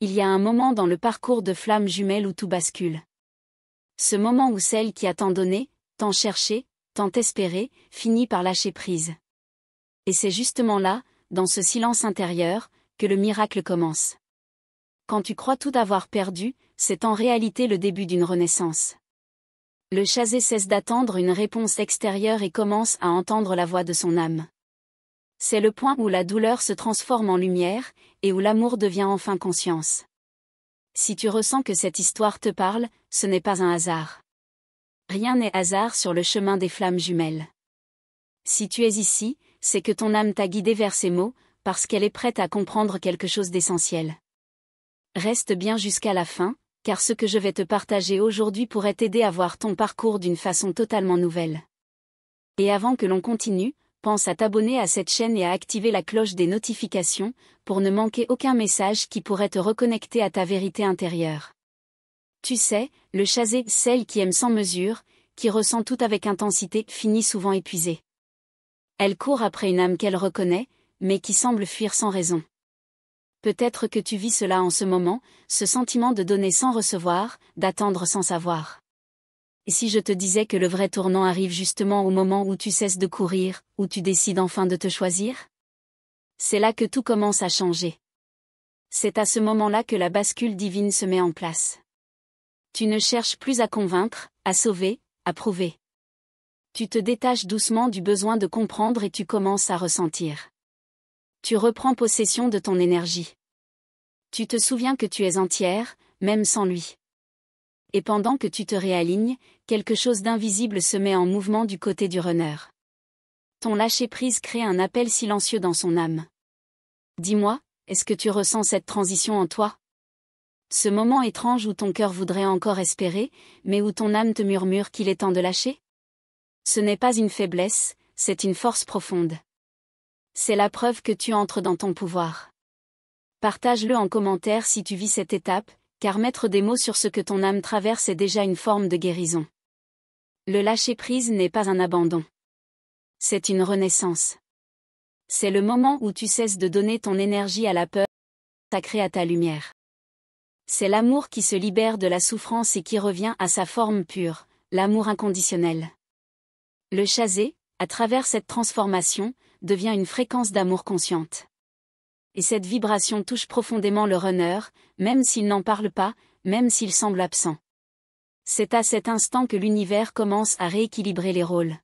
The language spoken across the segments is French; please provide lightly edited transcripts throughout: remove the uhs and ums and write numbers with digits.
Il y a un moment dans le parcours de flammes jumelles où tout bascule. Ce moment où celle qui a tant donné, tant cherché, tant espéré, finit par lâcher prise. Et c'est justement là, dans ce silence intérieur, que le miracle commence. Quand tu crois tout avoir perdu, c'est en réalité le début d'une renaissance. Le chasé cesse d'attendre une réponse extérieure et commence à entendre la voix de son âme. C'est le point où la douleur se transforme en lumière, et où l'amour devient enfin conscience. Si tu ressens que cette histoire te parle, ce n'est pas un hasard. Rien n'est hasard sur le chemin des flammes jumelles. Si tu es ici, c'est que ton âme t'a guidé vers ces mots, parce qu'elle est prête à comprendre quelque chose d'essentiel. Reste bien jusqu'à la fin, car ce que je vais te partager aujourd'hui pourrait t'aider à voir ton parcours d'une façon totalement nouvelle. Et avant que l'on continue, pense à t'abonner à cette chaîne et à activer la cloche des notifications, pour ne manquer aucun message qui pourrait te reconnecter à ta vérité intérieure. Tu sais, le chasé, celle qui aime sans mesure, qui ressent tout avec intensité, finit souvent épuisée. Elle court après une âme qu'elle reconnaît, mais qui semble fuir sans raison. Peut-être que tu vis cela en ce moment, ce sentiment de donner sans recevoir, d'attendre sans savoir. Et si je te disais que le vrai tournant arrive justement au moment où tu cesses de courir, où tu décides enfin de te choisir? C'est là que tout commence à changer. C'est à ce moment-là que la bascule divine se met en place. Tu ne cherches plus à convaincre, à sauver, à prouver. Tu te détaches doucement du besoin de comprendre et tu commences à ressentir. Tu reprends possession de ton énergie. Tu te souviens que tu es entière, même sans lui. Et pendant que tu te réalignes, quelque chose d'invisible se met en mouvement du côté du runner. Ton lâcher-prise crée un appel silencieux dans son âme. Dis-moi, est-ce que tu ressens cette transition en toi? Ce moment étrange où ton cœur voudrait encore espérer, mais où ton âme te murmure qu'il est temps de lâcher? Ce n'est pas une faiblesse, c'est une force profonde. C'est la preuve que tu entres dans ton pouvoir. Partage-le en commentaire si tu vis cette étape, car mettre des mots sur ce que ton âme traverse est déjà une forme de guérison. Le lâcher-prise n'est pas un abandon. C'est une renaissance. C'est le moment où tu cesses de donner ton énergie à la peur, sacrée à ta lumière. C'est l'amour qui se libère de la souffrance et qui revient à sa forme pure, l'amour inconditionnel. Le chasé, à travers cette transformation, devient une fréquence d'amour consciente. Et cette vibration touche profondément le runner, même s'il n'en parle pas, même s'il semble absent. C'est à cet instant que l'univers commence à rééquilibrer les rôles.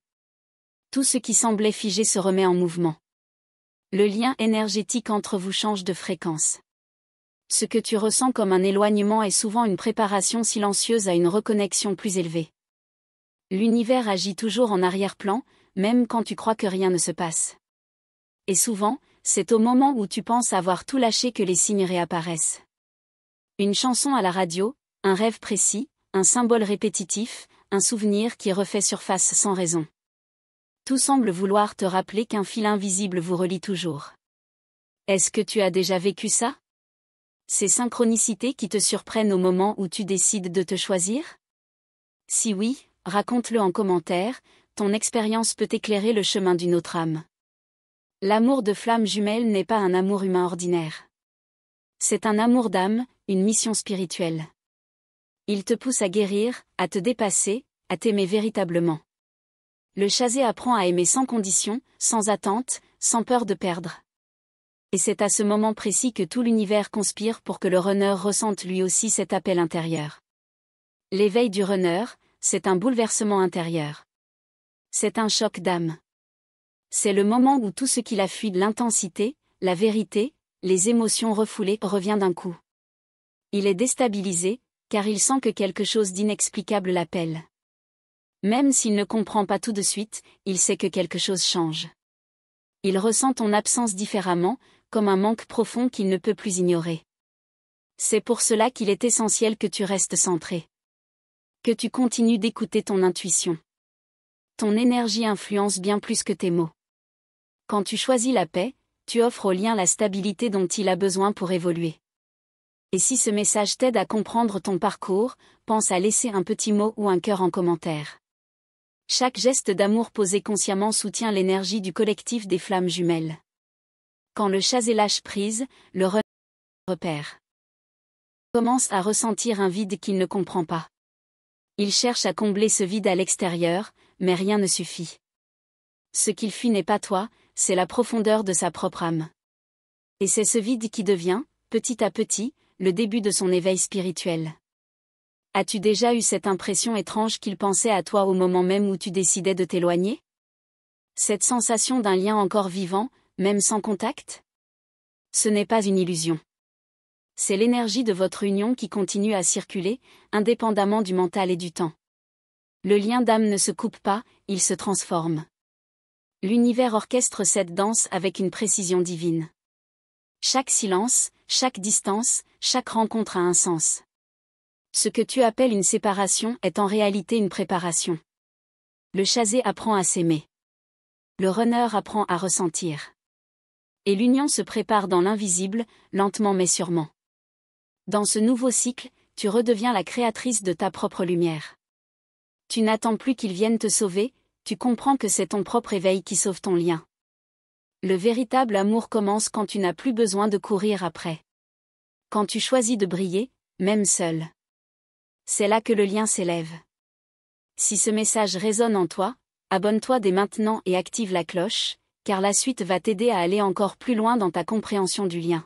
Tout ce qui semblait figé se remet en mouvement. Le lien énergétique entre vous change de fréquence. Ce que tu ressens comme un éloignement est souvent une préparation silencieuse à une reconnexion plus élevée. L'univers agit toujours en arrière-plan, même quand tu crois que rien ne se passe. Et souvent, c'est au moment où tu penses avoir tout lâché que les signes réapparaissent. Une chanson à la radio, un rêve précis, un symbole répétitif, un souvenir qui refait surface sans raison. Tout semble vouloir te rappeler qu'un fil invisible vous relie toujours. Est-ce que tu as déjà vécu ça? Ces synchronicités qui te surprennent au moment où tu décides de te choisir? Si oui, raconte-le en commentaire, ton expérience peut éclairer le chemin d'une autre âme. L'amour de flamme jumelle n'est pas un amour humain ordinaire. C'est un amour d'âme, une mission spirituelle. Il te pousse à guérir, à te dépasser, à t'aimer véritablement. Le chasé apprend à aimer sans condition, sans attente, sans peur de perdre. Et c'est à ce moment précis que tout l'univers conspire pour que le runner ressente lui aussi cet appel intérieur. L'éveil du runner, c'est un bouleversement intérieur. C'est un choc d'âme. C'est le moment où tout ce qu'il a fui de l'intensité, la vérité, les émotions refoulées revient d'un coup. Il est déstabilisé, car il sent que quelque chose d'inexplicable l'appelle. Même s'il ne comprend pas tout de suite, il sait que quelque chose change. Il ressent ton absence différemment, comme un manque profond qu'il ne peut plus ignorer. C'est pour cela qu'il est essentiel que tu restes centré. Que tu continues d'écouter ton intuition. Ton énergie influence bien plus que tes mots. Quand tu choisis la paix, tu offres au lien la stabilité dont il a besoin pour évoluer. Et si ce message t'aide à comprendre ton parcours, pense à laisser un petit mot ou un cœur en commentaire. Chaque geste d'amour posé consciemment soutient l'énergie du collectif des flammes jumelles. Quand le chasé lâche prise, le repère. Commence à ressentir un vide qu'il ne comprend pas. Il cherche à combler ce vide à l'extérieur, mais rien ne suffit. Ce qu'il fuit n'est pas toi, c'est la profondeur de sa propre âme. Et c'est ce vide qui devient, petit à petit, le début de son éveil spirituel. As-tu déjà eu cette impression étrange qu'il pensait à toi au moment même où tu décidais de t'éloigner? Cette sensation d'un lien encore vivant, même sans contact? Ce n'est pas une illusion. C'est l'énergie de votre union qui continue à circuler, indépendamment du mental et du temps. Le lien d'âme ne se coupe pas, il se transforme. L'univers orchestre cette danse avec une précision divine. Chaque silence, chaque distance, chaque rencontre a un sens. Ce que tu appelles une séparation est en réalité une préparation. Le chasé apprend à s'aimer. Le runner apprend à ressentir. Et l'union se prépare dans l'invisible, lentement mais sûrement. Dans ce nouveau cycle, tu redeviens la créatrice de ta propre lumière. Tu n'attends plus qu'il vienne te sauver, tu comprends que c'est ton propre éveil qui sauve ton lien. Le véritable amour commence quand tu n'as plus besoin de courir après. Quand tu choisis de briller, même seul. C'est là que le lien s'élève. Si ce message résonne en toi, abonne-toi dès maintenant et active la cloche, car la suite va t'aider à aller encore plus loin dans ta compréhension du lien.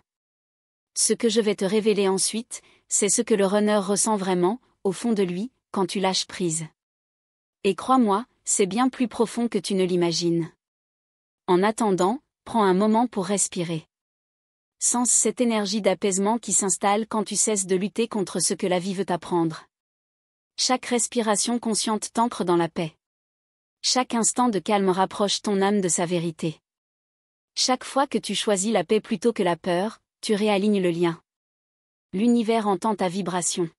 Ce que je vais te révéler ensuite, c'est ce que le runner ressent vraiment, au fond de lui, quand tu lâches prise. Et crois-moi, c'est bien plus profond que tu ne l'imagines. En attendant, prends un moment pour respirer. Sens cette énergie d'apaisement qui s'installe quand tu cesses de lutter contre ce que la vie veut t'apprendre. Chaque respiration consciente t'ancre dans la paix. Chaque instant de calme rapproche ton âme de sa vérité. Chaque fois que tu choisis la paix plutôt que la peur, tu réalignes le lien. L'univers entend ta vibration.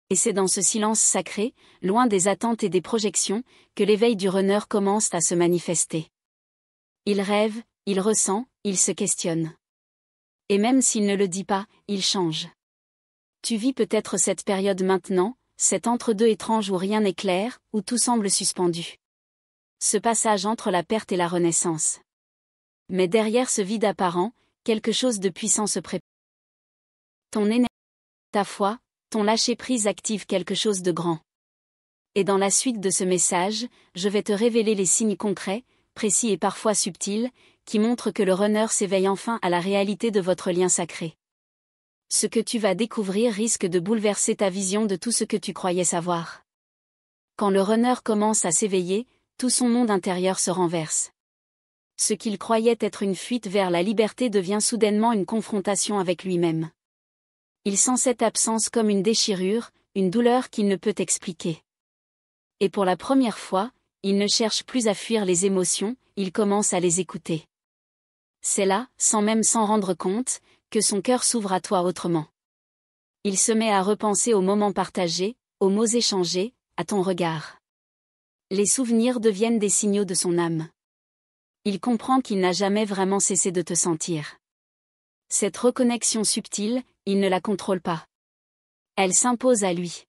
Et c'est dans ce silence sacré, loin des attentes et des projections, que l'éveil du runner commence à se manifester. Il rêve, il ressent, il se questionne. Et même s'il ne le dit pas, il change. Tu vis peut-être cette période maintenant, cet entre-deux étrange où rien n'est clair, où tout semble suspendu. Ce passage entre la perte et la renaissance. Mais derrière ce vide apparent, quelque chose de puissant se prépare. Ton énergie, ta foi, ton lâcher-prise active quelque chose de grand. Et dans la suite de ce message, je vais te révéler les signes concrets, précis et parfois subtils, qui montrent que le runner s'éveille enfin à la réalité de votre lien sacré. Ce que tu vas découvrir risque de bouleverser ta vision de tout ce que tu croyais savoir. Quand le runner commence à s'éveiller, tout son monde intérieur se renverse. Ce qu'il croyait être une fuite vers la liberté devient soudainement une confrontation avec lui-même. Il sent cette absence comme une déchirure, une douleur qu'il ne peut expliquer. Et pour la première fois, il ne cherche plus à fuir les émotions, il commence à les écouter. C'est là, sans même s'en rendre compte, que son cœur s'ouvre à toi autrement. Il se met à repenser aux moments partagés, aux mots échangés, à ton regard. Les souvenirs deviennent des signaux de son âme. Il comprend qu'il n'a jamais vraiment cessé de te sentir. Cette reconnexion subtile, il ne la contrôle pas. Elle s'impose à lui.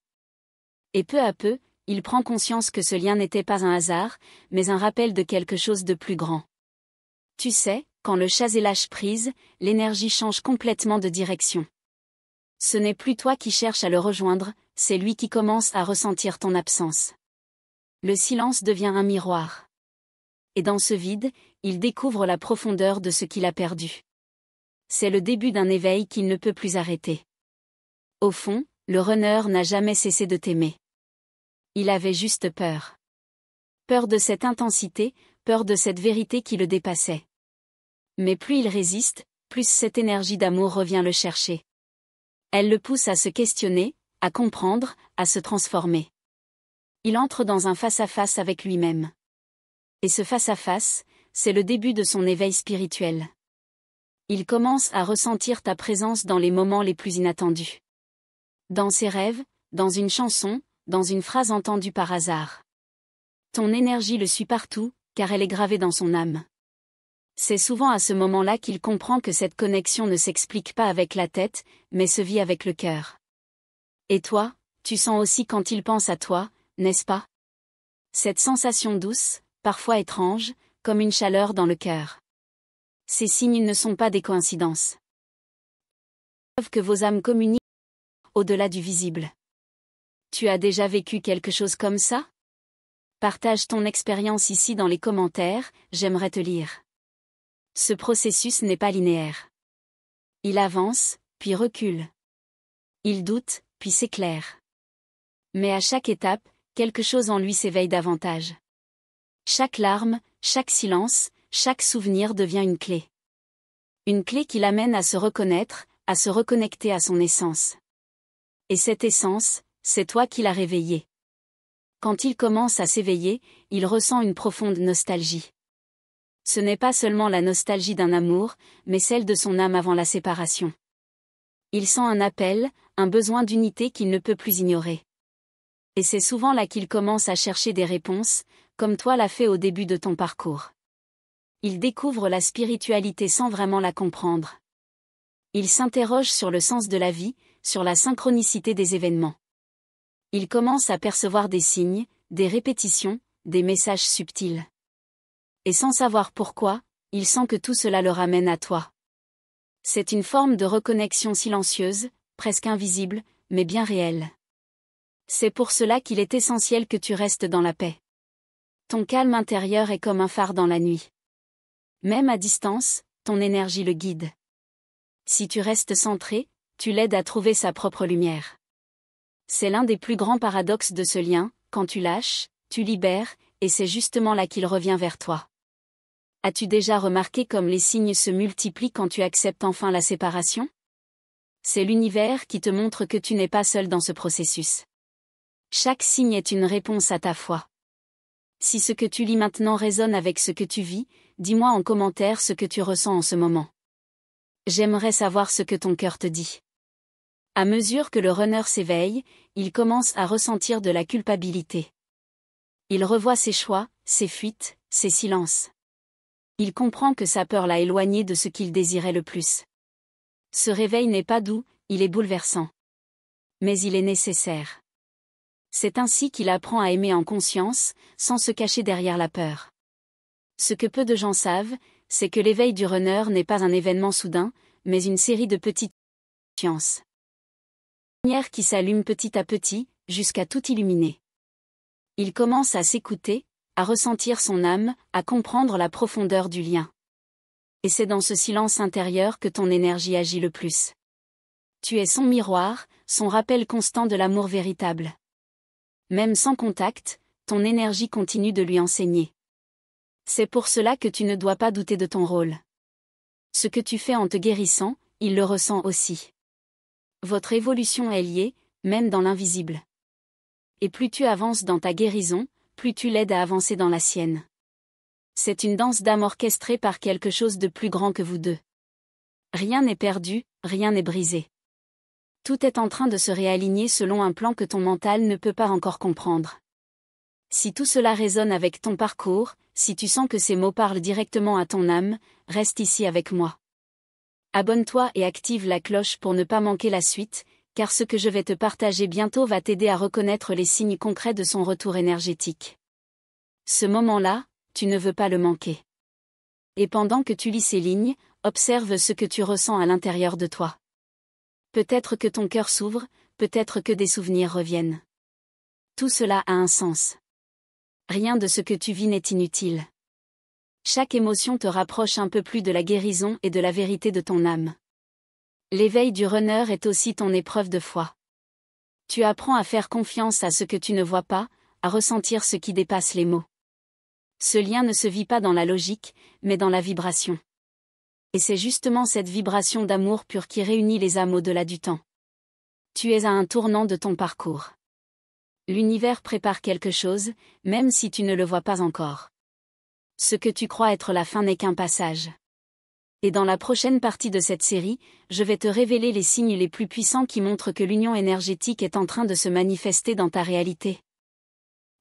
Et peu à peu, il prend conscience que ce lien n'était pas un hasard, mais un rappel de quelque chose de plus grand. Tu sais, quand le chasé lâche prise, l'énergie change complètement de direction. Ce n'est plus toi qui cherches à le rejoindre, c'est lui qui commence à ressentir ton absence. Le silence devient un miroir. Et dans ce vide, il découvre la profondeur de ce qu'il a perdu. C'est le début d'un éveil qu'il ne peut plus arrêter. Au fond, le runner n'a jamais cessé de t'aimer. Il avait juste peur. Peur de cette intensité, peur de cette vérité qui le dépassait. Mais plus il résiste, plus cette énergie d'amour revient le chercher. Elle le pousse à se questionner, à comprendre, à se transformer. Il entre dans un face-à-face avec lui-même. Et ce face-à-face, c'est le début de son éveil spirituel. Il commence à ressentir ta présence dans les moments les plus inattendus. Dans ses rêves, dans une chanson, dans une phrase entendue par hasard. Ton énergie le suit partout, car elle est gravée dans son âme. C'est souvent à ce moment-là qu'il comprend que cette connexion ne s'explique pas avec la tête, mais se vit avec le cœur. Et toi, tu sens aussi quand il pense à toi, n'est-ce pas? Cette sensation douce, parfois étrange, comme une chaleur dans le cœur. Ces signes ne sont pas des coïncidences. Preuve que vos âmes communiquent. au-delà du visible. Tu as déjà vécu quelque chose comme ça? Partage ton expérience ici dans les commentaires, j'aimerais te lire. Ce processus n'est pas linéaire. Il avance, puis recule. Il doute, puis s'éclaire. Mais à chaque étape, quelque chose en lui s'éveille davantage. Chaque larme, chaque silence, chaque souvenir devient une clé. Une clé qui l'amène à se reconnaître, à se reconnecter à son essence. Et cette essence, c'est toi qui l'as réveillée. Quand il commence à s'éveiller, il ressent une profonde nostalgie. Ce n'est pas seulement la nostalgie d'un amour, mais celle de son âme avant la séparation. Il sent un appel, un besoin d'unité qu'il ne peut plus ignorer. Et c'est souvent là qu'il commence à chercher des réponses, comme toi l'as fait au début de ton parcours. Il découvre la spiritualité sans vraiment la comprendre. Il s'interroge sur le sens de la vie, sur la synchronicité des événements. Il commence à percevoir des signes, des répétitions, des messages subtils. Et sans savoir pourquoi, il sent que tout cela le ramène à toi. C'est une forme de reconnexion silencieuse, presque invisible, mais bien réelle. C'est pour cela qu'il est essentiel que tu restes dans la paix. Ton calme intérieur est comme un phare dans la nuit. Même à distance, ton énergie le guide. Si tu restes centré, tu l'aides à trouver sa propre lumière. C'est l'un des plus grands paradoxes de ce lien, quand tu lâches, tu libères, et c'est justement là qu'il revient vers toi. As-tu déjà remarqué comme les signes se multiplient quand tu acceptes enfin la séparation? C'est l'univers qui te montre que tu n'es pas seul dans ce processus. Chaque signe est une réponse à ta foi. Si ce que tu lis maintenant résonne avec ce que tu vis, dis-moi en commentaire ce que tu ressens en ce moment. J'aimerais savoir ce que ton cœur te dit. À mesure que le runner s'éveille, il commence à ressentir de la culpabilité. Il revoit ses choix, ses fuites, ses silences. Il comprend que sa peur l'a éloigné de ce qu'il désirait le plus. Ce réveil n'est pas doux, il est bouleversant. Mais il est nécessaire. C'est ainsi qu'il apprend à aimer en conscience, sans se cacher derrière la peur. Ce que peu de gens savent, c'est que l'éveil du runner n'est pas un événement soudain, mais une série de petites consciences. Une lumière qui s'allume petit à petit, jusqu'à tout illuminer. Il commence à s'écouter, à ressentir son âme, à comprendre la profondeur du lien. Et c'est dans ce silence intérieur que ton énergie agit le plus. Tu es son miroir, son rappel constant de l'amour véritable. Même sans contact, ton énergie continue de lui enseigner. C'est pour cela que tu ne dois pas douter de ton rôle. Ce que tu fais en te guérissant, il le ressent aussi. Votre évolution est liée, même dans l'invisible. Et plus tu avances dans ta guérison, plus tu l'aides à avancer dans la sienne. C'est une danse d'âme orchestrée par quelque chose de plus grand que vous deux. Rien n'est perdu, rien n'est brisé. Tout est en train de se réaligner selon un plan que ton mental ne peut pas encore comprendre. Si tout cela résonne avec ton parcours, si tu sens que ces mots parlent directement à ton âme, reste ici avec moi. Abonne-toi et active la cloche pour ne pas manquer la suite, car ce que je vais te partager bientôt va t'aider à reconnaître les signes concrets de son retour énergétique. Ce moment-là, tu ne veux pas le manquer. Et pendant que tu lis ces lignes, observe ce que tu ressens à l'intérieur de toi. Peut-être que ton cœur s'ouvre, peut-être que des souvenirs reviennent. Tout cela a un sens. Rien de ce que tu vis n'est inutile. Chaque émotion te rapproche un peu plus de la guérison et de la vérité de ton âme. L'éveil du runner est aussi ton épreuve de foi. Tu apprends à faire confiance à ce que tu ne vois pas, à ressentir ce qui dépasse les mots. Ce lien ne se vit pas dans la logique, mais dans la vibration. Et c'est justement cette vibration d'amour pur qui réunit les âmes au-delà du temps. Tu es à un tournant de ton parcours. L'univers prépare quelque chose, même si tu ne le vois pas encore. Ce que tu crois être la fin n'est qu'un passage. Et dans la prochaine partie de cette série, je vais te révéler les signes les plus puissants qui montrent que l'union énergétique est en train de se manifester dans ta réalité.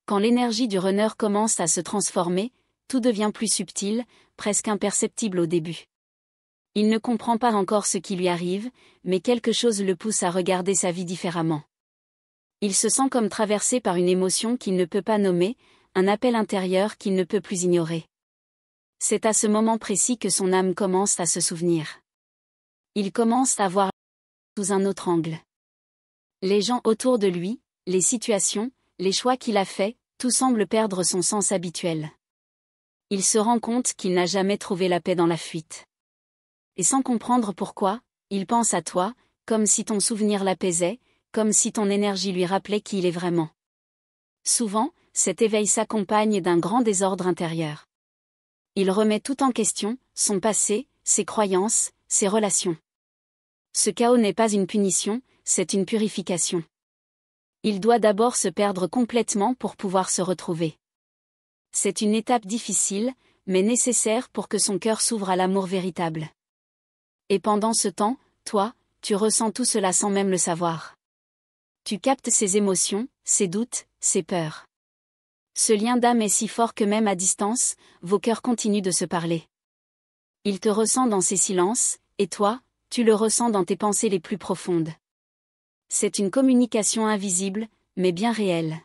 Quand l'énergie du runner commence à se transformer, tout devient plus subtil, presque imperceptible au début. Il ne comprend pas encore ce qui lui arrive, mais quelque chose le pousse à regarder sa vie différemment. Il se sent comme traversé par une émotion qu'il ne peut pas nommer, un appel intérieur qu'il ne peut plus ignorer. C'est à ce moment précis que son âme commence à se souvenir. Il commence à voir sous un autre angle. Les gens autour de lui, les situations, les choix qu'il a faits, tout semble perdre son sens habituel. Il se rend compte qu'il n'a jamais trouvé la paix dans la fuite. Et sans comprendre pourquoi, il pense à toi, comme si ton souvenir l'apaisait, comme si ton énergie lui rappelait qui il est vraiment. Souvent, cet éveil s'accompagne d'un grand désordre intérieur. Il remet tout en question, son passé, ses croyances, ses relations. Ce chaos n'est pas une punition, c'est une purification. Il doit d'abord se perdre complètement pour pouvoir se retrouver. C'est une étape difficile, mais nécessaire pour que son cœur s'ouvre à l'amour véritable. Et pendant ce temps, toi, tu ressens tout cela sans même le savoir. Tu captes ses émotions, ses doutes, ses peurs. Ce lien d'âme est si fort que même à distance, vos cœurs continuent de se parler. Il te ressent dans ses silences, et toi, tu le ressens dans tes pensées les plus profondes. C'est une communication invisible, mais bien réelle.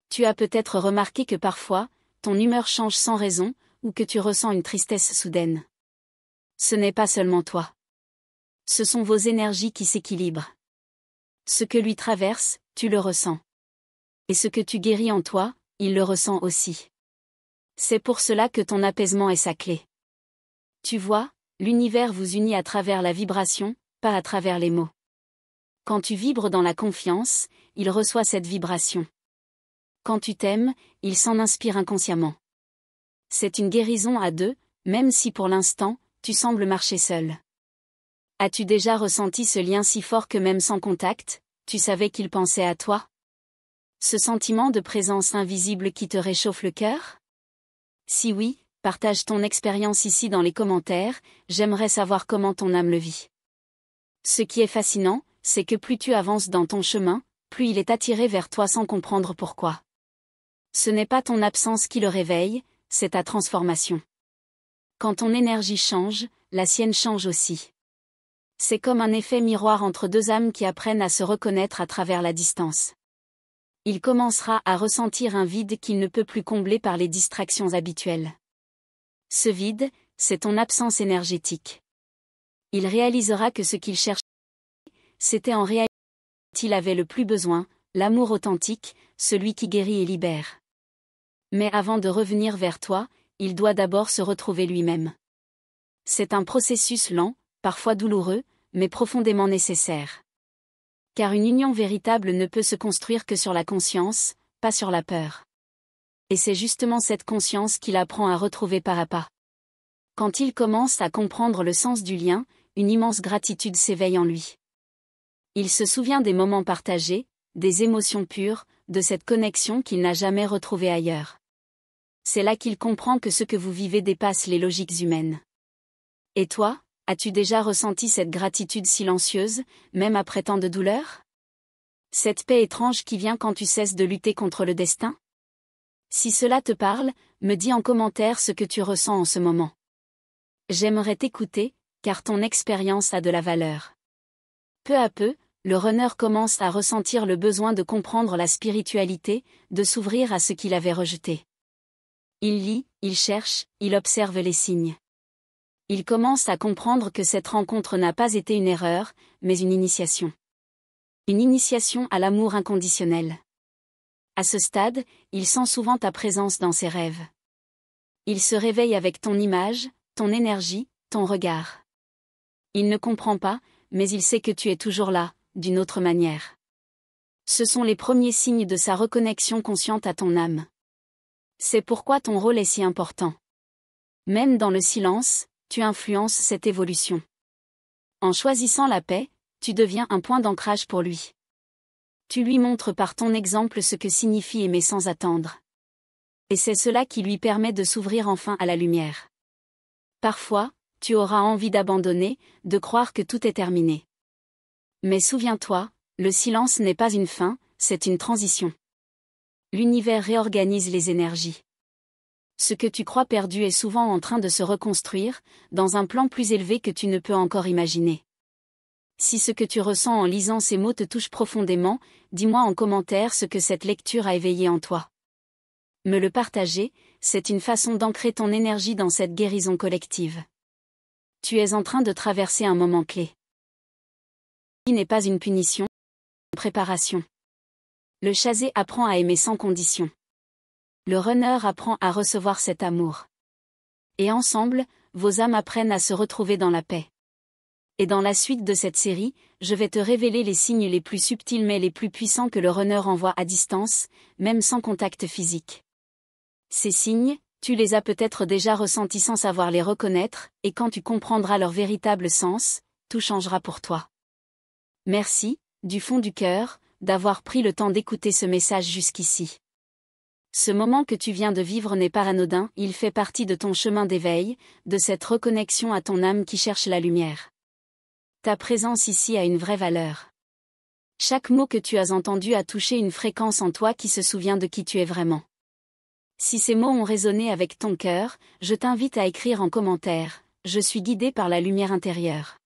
Tu as peut-être remarqué que parfois, ton humeur change sans raison, ou que tu ressens une tristesse soudaine. Ce n'est pas seulement toi. Ce sont vos énergies qui s'équilibrent. Ce que lui traverse, tu le ressens. Et ce que tu guéris en toi, il le ressent aussi. C'est pour cela que ton apaisement est sa clé. Tu vois, l'univers vous unit à travers la vibration, pas à travers les mots. Quand tu vibres dans la confiance, il reçoit cette vibration. Quand tu t'aimes, il s'en inspire inconsciemment. C'est une guérison à deux, même si pour l'instant, tu sembles marcher seul. As-tu déjà ressenti ce lien si fort que même sans contact, tu savais qu'il pensait à toi? Ce sentiment de présence invisible qui te réchauffe le cœur? Si oui, partage ton expérience ici dans les commentaires, j'aimerais savoir comment ton âme le vit. Ce qui est fascinant, c'est que plus tu avances dans ton chemin, plus il est attiré vers toi sans comprendre pourquoi. Ce n'est pas ton absence qui le réveille, c'est ta transformation. Quand ton énergie change, la sienne change aussi. C'est comme un effet miroir entre deux âmes qui apprennent à se reconnaître à travers la distance. Il commencera à ressentir un vide qu'il ne peut plus combler par les distractions habituelles. Ce vide, c'est ton absence énergétique. Il réalisera que ce qu'il cherchait, c'était en réalité il avait le plus besoin, l'amour authentique, celui qui guérit et libère. Mais avant de revenir vers toi, il doit d'abord se retrouver lui-même. C'est un processus lent, parfois douloureux, mais profondément nécessaire. Car une union véritable ne peut se construire que sur la conscience, pas sur la peur. Et c'est justement cette conscience qu'il apprend à retrouver pas à pas. Quand il commence à comprendre le sens du lien, une immense gratitude s'éveille en lui. Il se souvient des moments partagés, des émotions pures, de cette connexion qu'il n'a jamais retrouvée ailleurs. C'est là qu'il comprend que ce que vous vivez dépasse les logiques humaines. Et toi, as-tu déjà ressenti cette gratitude silencieuse, même après tant de douleur? Cette paix étrange qui vient quand tu cesses de lutter contre le destin? Si cela te parle, me dis en commentaire ce que tu ressens en ce moment. J'aimerais t'écouter, car ton expérience a de la valeur. Peu à peu, le runner commence à ressentir le besoin de comprendre la spiritualité, de s'ouvrir à ce qu'il avait rejeté. Il lit, il cherche, il observe les signes. Il commence à comprendre que cette rencontre n'a pas été une erreur, mais une initiation. Une initiation à l'amour inconditionnel. À ce stade, il sent souvent ta présence dans ses rêves. Il se réveille avec ton image, ton énergie, ton regard. Il ne comprend pas, mais il sait que tu es toujours là, d'une autre manière. Ce sont les premiers signes de sa reconnexion consciente à ton âme. C'est pourquoi ton rôle est si important. Même dans le silence, tu influences cette évolution. En choisissant la paix, tu deviens un point d'ancrage pour lui. Tu lui montres par ton exemple ce que signifie aimer sans attendre. Et c'est cela qui lui permet de s'ouvrir enfin à la lumière. Parfois, tu auras envie d'abandonner, de croire que tout est terminé. Mais souviens-toi, le silence n'est pas une fin, c'est une transition. L'univers réorganise les énergies. Ce que tu crois perdu est souvent en train de se reconstruire, dans un plan plus élevé que tu ne peux encore imaginer. Si ce que tu ressens en lisant ces mots te touche profondément, dis-moi en commentaire ce que cette lecture a éveillé en toi. Me le partager, c'est une façon d'ancrer ton énergie dans cette guérison collective. Tu es en train de traverser un moment clé. Ce n'est pas une punition, c'est une préparation. Le chasé apprend à aimer sans condition. Le runner apprend à recevoir cet amour. Et ensemble, vos âmes apprennent à se retrouver dans la paix. Et dans la suite de cette série, je vais te révéler les signes les plus subtils mais les plus puissants que le runner envoie à distance, même sans contact physique. Ces signes, tu les as peut-être déjà ressentis sans savoir les reconnaître, et quand tu comprendras leur véritable sens, tout changera pour toi. Merci, du fond du cœur, d'avoir pris le temps d'écouter ce message jusqu'ici. Ce moment que tu viens de vivre n'est pas anodin, il fait partie de ton chemin d'éveil, de cette reconnexion à ton âme qui cherche la lumière. Ta présence ici a une vraie valeur. Chaque mot que tu as entendu a touché une fréquence en toi qui se souvient de qui tu es vraiment. Si ces mots ont résonné avec ton cœur, je t'invite à écrire en commentaire « Je suis guidé par la lumière intérieure ».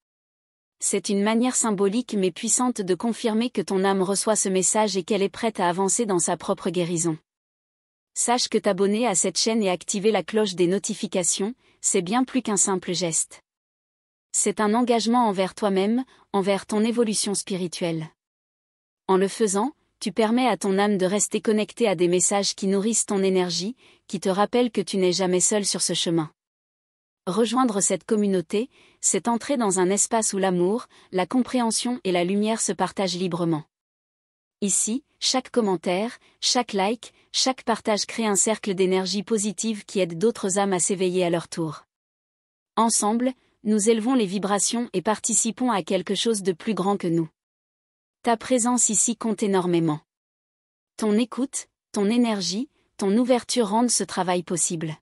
C'est une manière symbolique mais puissante de confirmer que ton âme reçoit ce message et qu'elle est prête à avancer dans sa propre guérison. Sache que t'abonner à cette chaîne et activer la cloche des notifications, c'est bien plus qu'un simple geste. C'est un engagement envers toi-même, envers ton évolution spirituelle. En le faisant, tu permets à ton âme de rester connectée à des messages qui nourrissent ton énergie, qui te rappellent que tu n'es jamais seul sur ce chemin. Rejoindre cette communauté, c'est entrer dans un espace où l'amour, la compréhension et la lumière se partagent librement. Ici, chaque commentaire, chaque like, chaque partage crée un cercle d'énergie positive qui aide d'autres âmes à s'éveiller à leur tour. Ensemble, nous élevons les vibrations et participons à quelque chose de plus grand que nous. Ta présence ici compte énormément. Ton écoute, ton énergie, ton ouverture rendent ce travail possible.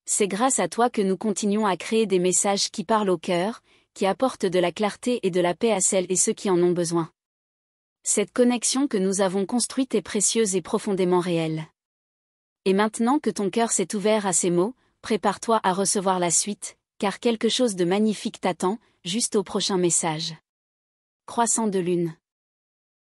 C'est grâce à toi que nous continuons à créer des messages qui parlent au cœur, qui apportent de la clarté et de la paix à celles et ceux qui en ont besoin. Cette connexion que nous avons construite est précieuse et profondément réelle. Et maintenant que ton cœur s'est ouvert à ces mots, prépare-toi à recevoir la suite, car quelque chose de magnifique t'attend, juste au prochain message. Croissant de lune.